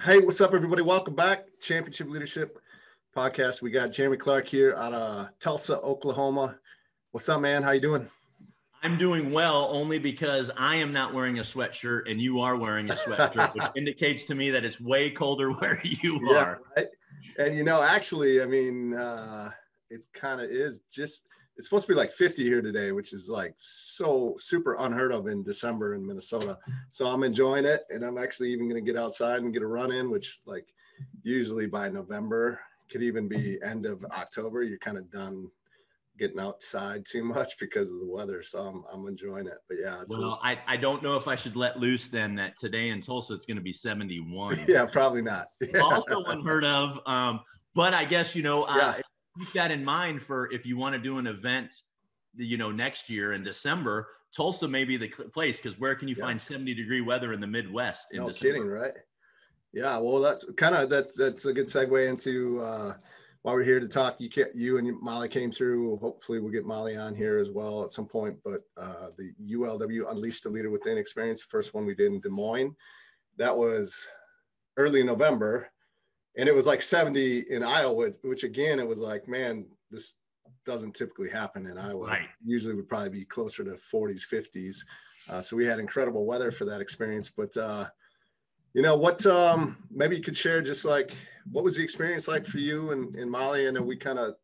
Hey, what's up, everybody? Welcome back. Championship Leadership Podcast. We got Jeremy Clark here out of Tulsa, Oklahoma. What's up, man? How you doing? I'm doing well only because I am not wearing a sweatshirt and you are wearing a sweatshirt, which indicates to me that it's way colder where you are. Right. And actually, it's kind of is just, it's supposed to be like 50 here today, which is like so super unheard of in December in Minnesota. So I'm enjoying it. And I'm actually even going to get outside and get a run in, which like usually by November, could even be end of October, you're kind of done getting outside too much because of the weather. So I'm enjoying it. But yeah, I don't know if I should let loose then that today in Tulsa it's going to be 71. Yeah, probably not. Yeah. Also unheard of. But I guess keep that in mind for if you want to do an event, next year in December. Tulsa may be the place because where can you find 70-degree weather in the Midwest in December? Kidding, right? Yeah, well, that's a good segue into why we're here to talk. You and Molly came through. Hopefully we'll get Molly on here as well at some point. But the ULW Unleash the Leader Within experience, the first one we did in Des Moines, that was early November. And it was like 70 in Iowa, which again, it was like, man, this doesn't typically happen in Iowa. Right. Usually would probably be closer to 40s, 50s. So we had incredible weather for that experience. But maybe you could share just like, what was the experience like for you and Molly? And then we kind of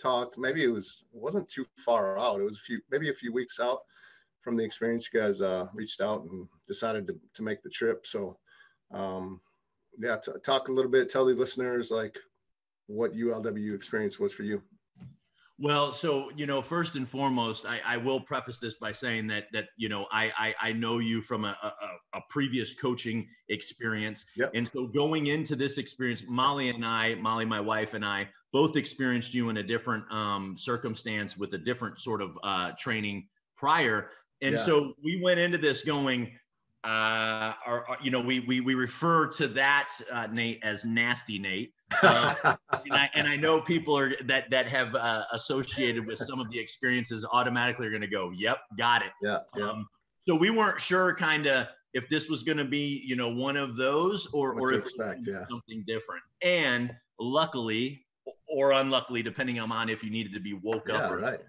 talked, maybe it wasn't too far out. It was maybe a few weeks out from the experience. You guys reached out and decided to make the trip. So talk a little bit, tell the listeners like what ULW experience was for you. Well, so, first and foremost, I will preface this by saying that I know you from a previous coaching experience. Yep. And so going into this experience, Molly, my wife and I both experienced you in a different circumstance with a different sort of training prior. And so we went into this going, we refer to that Nate as Nasty Nate. And I know people that have associated with some of the experiences automatically are going to go, yep, got it. Yeah. So we weren't sure kind of if this was going to be, one of those or if something different. And luckily or unluckily, depending on if you needed to be woke up or right.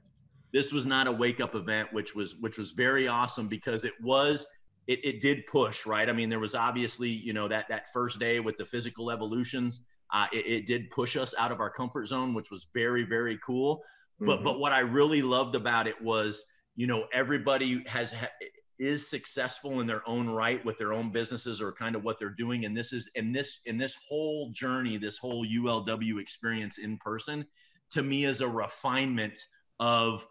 This was not a wake up event, which was very awesome because it did push, right? I mean, there was obviously, that first day with the physical evolutions, it did push us out of our comfort zone, which was very, very cool. But what I really loved about it was, everybody is successful in their own right with their own businesses or kind of what they're doing. And this is in this whole journey, this whole ULW experience in person, to me is a refinement of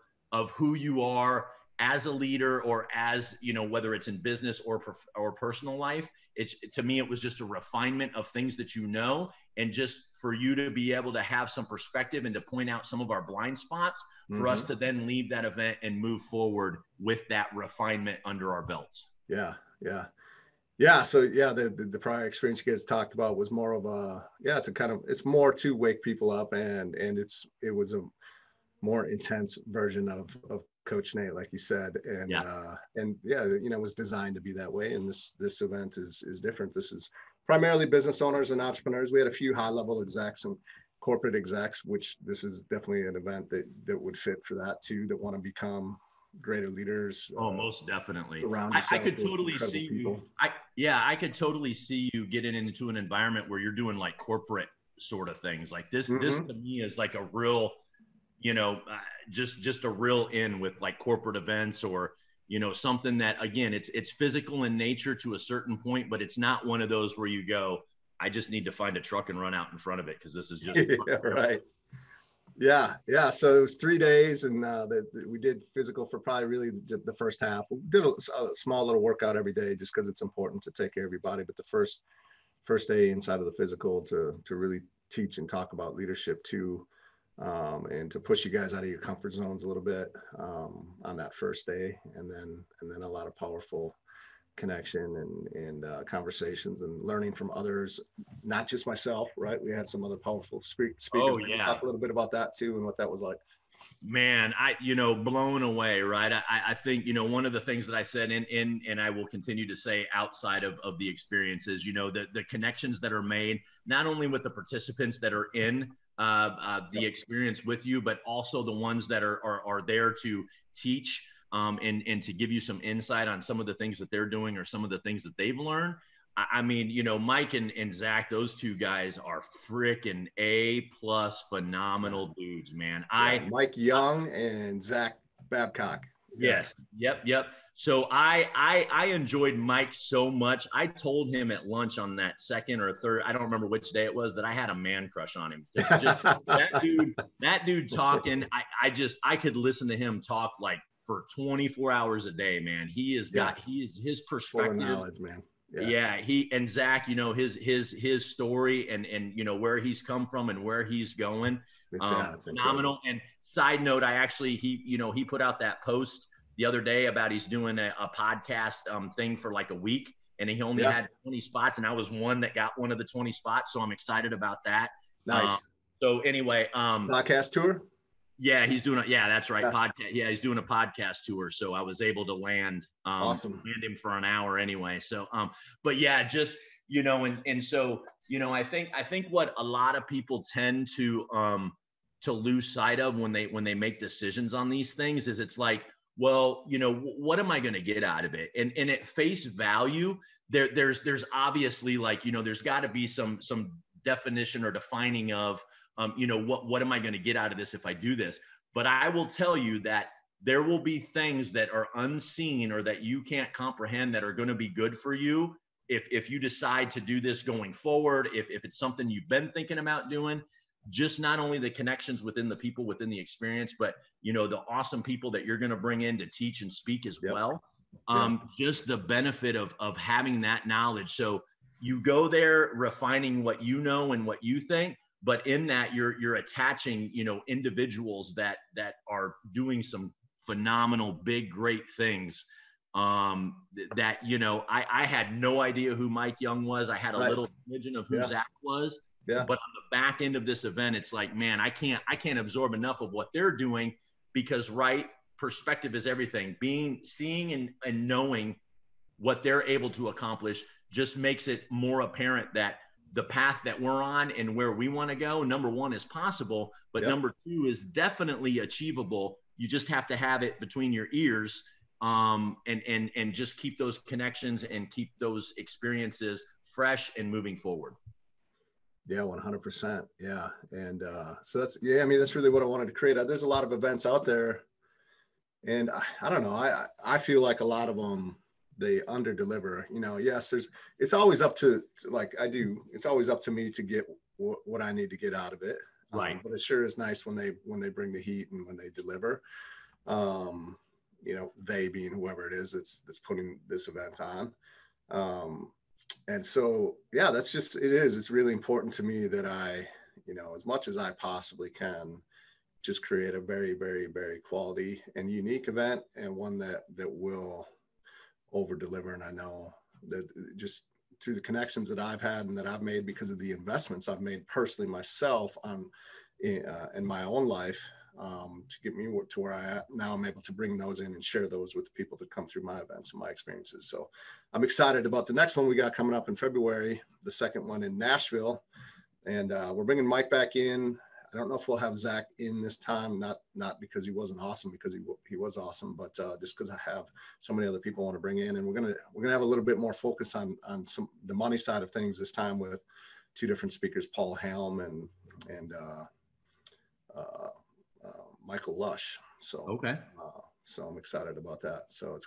who you are as a leader or as, whether it's in business or personal life. To me, it was just a refinement of things that and just for you to be able to have some perspective and to point out some of our blind spots for us to then leave that event and move forward with that refinement under our belts. Yeah. So the prior experience you guys talked about was more of it's more to wake people up and it was a more intense version of Coach Nate, like you said, it was designed to be that way. And this event is different. This is primarily business owners and entrepreneurs. We had a few high-level execs and corporate execs, which this is definitely an event that would fit for that too, that want to become greater leaders. Oh, most definitely. I could totally see people. I could totally see you getting into an environment where you're doing like corporate sort of things. Like this to me is like a real, just a real in with like corporate events or, something that, again, it's physical in nature to a certain point, but it's not one of those where you go, I just need to find a truck and run out in front of it. Cause this is just right. Yeah. So it was 3 days and we did physical for probably really the first half. We did a small little workout every day just because it's important to take care of your body. But the first day inside of the physical to really teach and talk about leadership too. And to push you guys out of your comfort zones a little bit on that first day, and then a lot of powerful connection and conversations and learning from others, not just myself, right? We had some other powerful speakers. Oh, yeah. Talk a little bit about that too and what that was like. Man, blown away, right? I think, one of the things that I said and I will continue to say outside of the experiences, the connections that are made, not only with the participants that are in the experience with you, but also the ones that are there to teach and to give you some insight on some of the things that they're doing or some of the things that they've learned. I mean, Mike and Zach, those two guys are freaking A+ phenomenal dudes, man. Mike Young and Zach Babcock. Yes. Yep. So I enjoyed Mike so much. I told him at lunch on that second or third, I don't remember which day it was, that I had a man crush on him. Just that dude talking. I could listen to him talk like for 24 hours a day, man. He has got his perspective. Full of knowledge, man. Yeah, he and Zach, his story and where he's come from and where he's going. It's phenomenal. Incredible. And side note, he put out that post the other day about he's doing a podcast thing for like a week, and he only had 20 spots, and I was one that got one of the 20 spots, so I'm excited about that. Nice. So anyway, podcast tour. Yeah, he's doing that's right. Podcast. Yeah, he's doing a podcast tour. So I was able to land awesome. Land him for an hour anyway. So but yeah, just and so I think what a lot of people tend to lose sight of when they make decisions on these things is it's like, well, what am I going to get out of it? And at face value, there's obviously like, there's got to be some definition or defining of what am I going to get out of this if I do this? But I will tell you that there will be things that are unseen or that you can't comprehend that are going to be good for you if you decide to do this going forward, if it's something you've been thinking about doing. Just not only the connections within the people within the experience, but the awesome people that you're going to bring in to teach and speak as well. Just the benefit of having that knowledge. So you go there refining what you know and what you think, but in that you're attaching individuals that are doing some phenomenal, big, great things. That I had no idea who Mike Young was. I had a little vision of who Zach was. Yeah. But on the back end of this event, it's like, man, I can't absorb enough of what they're doing because perspective is everything. Seeing and knowing what they're able to accomplish just makes it more apparent that the path that we're on and where we want to go, number one, is possible, but number two is definitely achievable. You just have to have it between your ears and just keep those connections and keep those experiences fresh and moving forward. Yeah, 100%. Yeah. And so that's really what I wanted to create. There's a lot of events out there, and I don't know. I feel like a lot of them, they under deliver. Yes, it's always up to it's always up to me to get what I need to get out of it. Right. But it sure is nice when they bring the heat and when they deliver. They being whoever it is that's putting this event on. And so, it's really important to me that I, as much as I possibly can, just create a very, very, very quality and unique event, and one that will over deliver. And I know that just through the connections that I've had and that I've made because of the investments I've made personally myself in my own life, to get me to where I am now, I'm able to bring those in and share those with the people that come through my events and my experiences. So I'm excited about the next one we got coming up in February, the second one in Nashville. And we're bringing Mike back in. I don't know if we'll have Zach in this time, not because he wasn't awesome, because he was awesome, but just because I have so many other people I want to bring in. And we're gonna have a little bit more focus on the money side of things this time with two different speakers, Paul Helm and Michael Lush. So okay. So I'm excited about that. So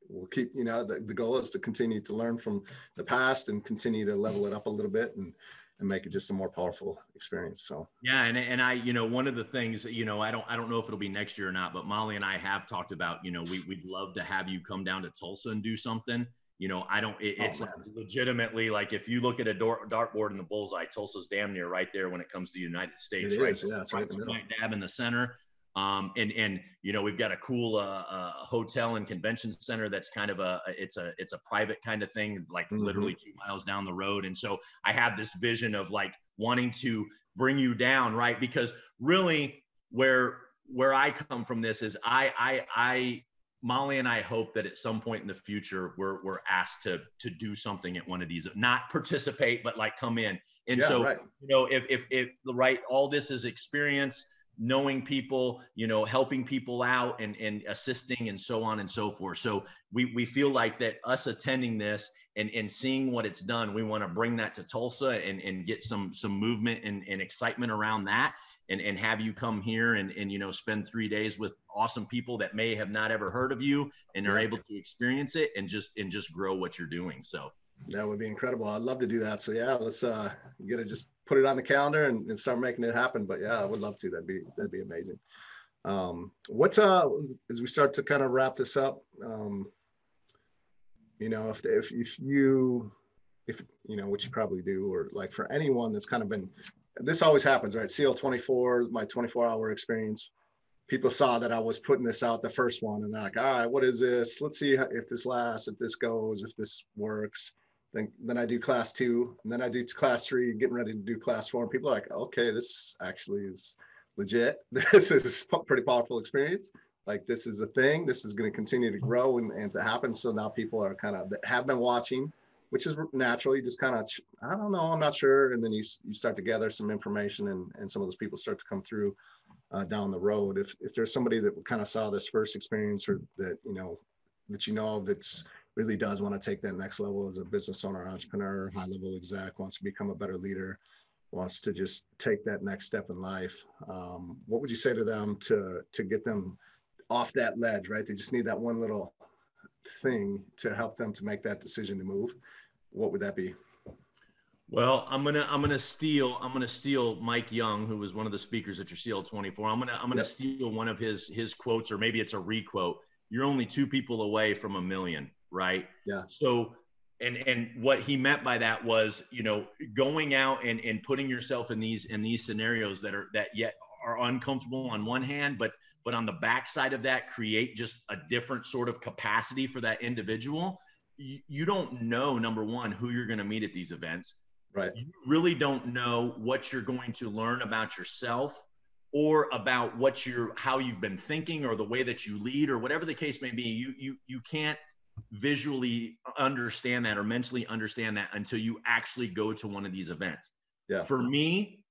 we'll keep, the goal is to continue to learn from the past and continue to level it up a little bit and make it just a more powerful experience. So yeah, and I, one of the things, I don't know if it'll be next year or not, but Molly and I have talked about, we'd love to have you come down to Tulsa and do something. It's like legitimately, like if you look at a dartboard in the bullseye, Tulsa's damn near right there when it comes to the United States. It right? Is, yeah, it's right in the middle. Dab in the center. And we've got a cool hotel and convention center that's kind of it's a private kind of thing, like literally 2 miles down the road. And so I have this vision of like wanting to bring you down, right? Because really where where I come from this is Molly and I hope that at some point in the future we're asked to do something at one of these, not participate, but like come in. And Yeah, so, right. if the right, all this is experience, knowing people, helping people out and assisting and so on and so forth. So we feel like that us attending this and seeing what it's done, we want to bring that to Tulsa and get some movement and excitement around that. And have you come here and spend 3 days with awesome people that may have not ever heard of you and are able to experience it and just grow what you're doing. So that would be incredible. I'd love to do that. So yeah, let's get to just put it on the calendar and start making it happen. But yeah, I would love to. That'd be amazing. What as we start to kind of wrap this up, if you which you probably do, or like for anyone that's kind of been, this always happens, right? CL24, my 24-hour experience, people saw that I was putting this out, the first one, and they're like, all right, what is this? Let's see if this lasts, if this goes, if this works. Then I do class 2, and then I do class 3, getting ready to do class 4. And people are like, okay, this actually is legit. This is a pretty powerful experience. Like, this is a thing. This is going to continue to grow and to happen. So now people are kind of, have been watching, which is natural. You just kind of, I don't know, I'm not sure. And then you start to gather some information, and some of those people start to come through down the road. If there's somebody that kind of saw this first experience, or that, that's really does want to take that next level as a business owner, entrepreneur, high level exec, wants to become a better leader, wants to just take that next step in life, what would you say to them to get them off that ledge, right? They just need that one little thing to help them to make that decision to move. What would that be? Well, I'm gonna steal Mike Young, who was one of the speakers at your CL24. I'm gonna steal one of his quotes, or maybe it's a requote. You're only 2 people away from 1 million, right? Yeah. So, and what he meant by that was, going out and putting yourself in these scenarios that yet are uncomfortable on one hand, but on the backside of that, create just a different sort of capacity for that individual. You don't know, number one, who you're going to meet at these events. Right. You really don't know what you're going to learn about yourself, or about how you've been thinking, or the way that you lead, or whatever the case may be. You can't visually understand that or mentally understand that until you actually go to one of these events. Yeah. For me,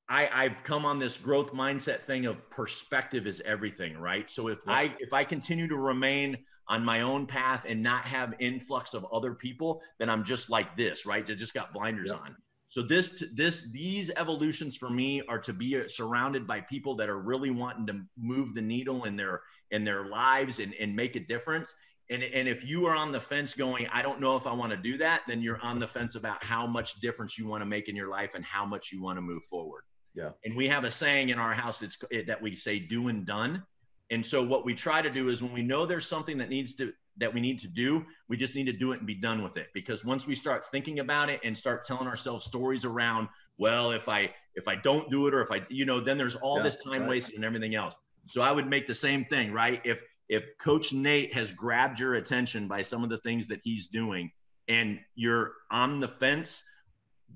I've come on this growth mindset thing of perspective is everything, right? So if I continue to remain on my own path and not have influx of other people, then I'm just like this, right? They just got blinders on. So these evolutions for me are to be surrounded by people that are really wanting to move the needle in their lives and make a difference. And if you are on the fence going, I don't know if I want to do that, then you're on the fence about how much difference you want to make in your life and how much you want to move forward. Yeah. And we have a saying in our house that we say, do and done. And so what we try to do is, when we know there's something that we need to do, we just need to do it and be done with it. Because once we start thinking about it and start telling ourselves stories around, well, if I don't do it, or if I, then there's all this time wasted and everything else. So I would make the same thing, right? If Coach Nate has grabbed your attention by some of the things that he's doing, and you're on the fence,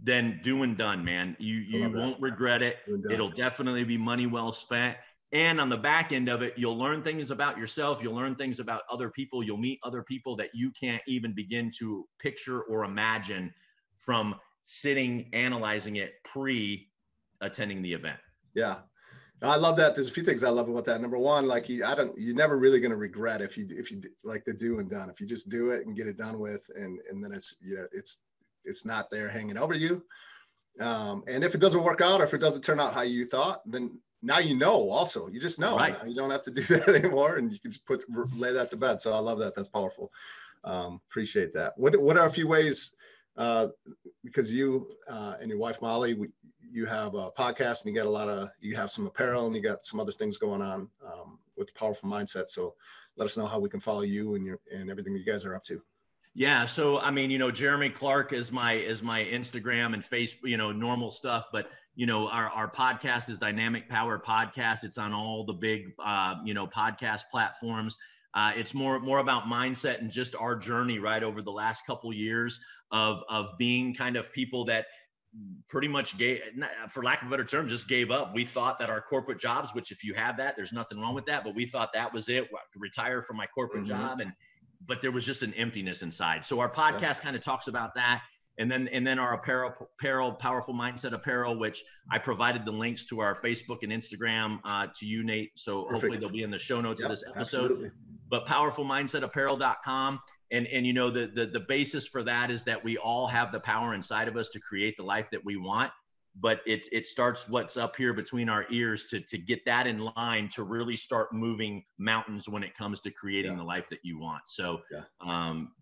then do and done, man. You won't regret it. It'll definitely be money well spent. And on the back end of it, you'll learn things about yourself. You'll learn things about other people. You'll meet other people that you can't even begin to picture or imagine from sitting, analyzing it pre-attending the event. Yeah. I love that. There's a few things I love about that. Number one, like you're never really going to regret if you like the do and done. If you just do it and get it done with, and then it's not there hanging over you. And if it doesn't work out, or if it doesn't turn out how you thought, then now also. You just know. Right. Now you don't have to do that anymore, and you can just lay that to bed. So I love that. That's powerful. Appreciate that. What are a few ways, because you and your wife Molly, you have a podcast, and you have some apparel, and you got some other things going on with the Powerful Mindset. So let us know how we can follow you and everything you guys are up to. Yeah. So, I mean, Jeremy Clark is my Instagram and Facebook, normal stuff, but our podcast is Dynamic Power Podcast. It's on all the big, podcast platforms. It's more about mindset and just our journey, right, over the last couple of years of being kind of people that pretty much gave, for lack of a better term, just gave up. We thought that our corporate jobs, which if you have that, there's nothing wrong with that, but we thought that was it. I could retire from my corporate job, but there was just an emptiness inside. So our podcast kind of talks about that. And then our apparel, Powerful Mindset Apparel, which I provided the links to our Facebook and Instagram to you, Nate. So hopefully they'll be in the show notes of this episode. Absolutely. But powerfulmindsetapparel.com. And you know, the basis for that is that we all have the power inside of us to create the life that we want. But it starts what's up here between our ears to get that in line to really start moving mountains when it comes to creating the life that you want. So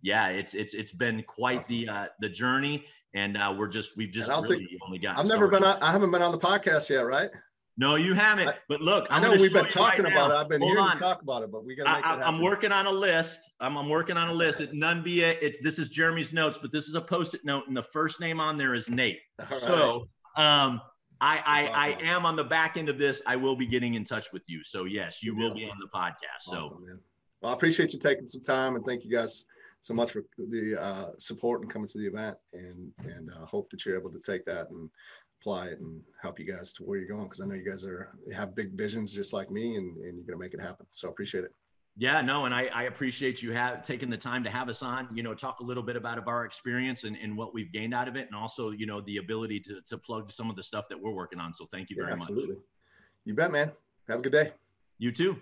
it's been quite the journey, and we've just really only got. I haven't been on the podcast yet, right? No, you haven't. But look, I know we've been talking about it. I've been hearing you talk about it, but we got to make it happen. I'm working on a list. I'm working on a list. This is Jeremy's notes, but this is a Post-it note, and the first name on there is Nate. Right. So I am on the back end of this. I will be getting in touch with you. So yes, you will be on the podcast. Awesome, so, man. Well, I appreciate you taking some time, and thank you guys so much for the support and coming to the event, and hope that you're able to take that and apply it and help you guys to where you're going. Cause I know you guys have big visions just like me, and you're going to make it happen. So I appreciate it. Yeah, no, and I appreciate you taking the time to have us on, you know, talk a little bit about our experience and what we've gained out of it. And also, you know, the ability to plug some of the stuff that we're working on. So thank you very much. Absolutely. You bet, man. Have a good day. You too.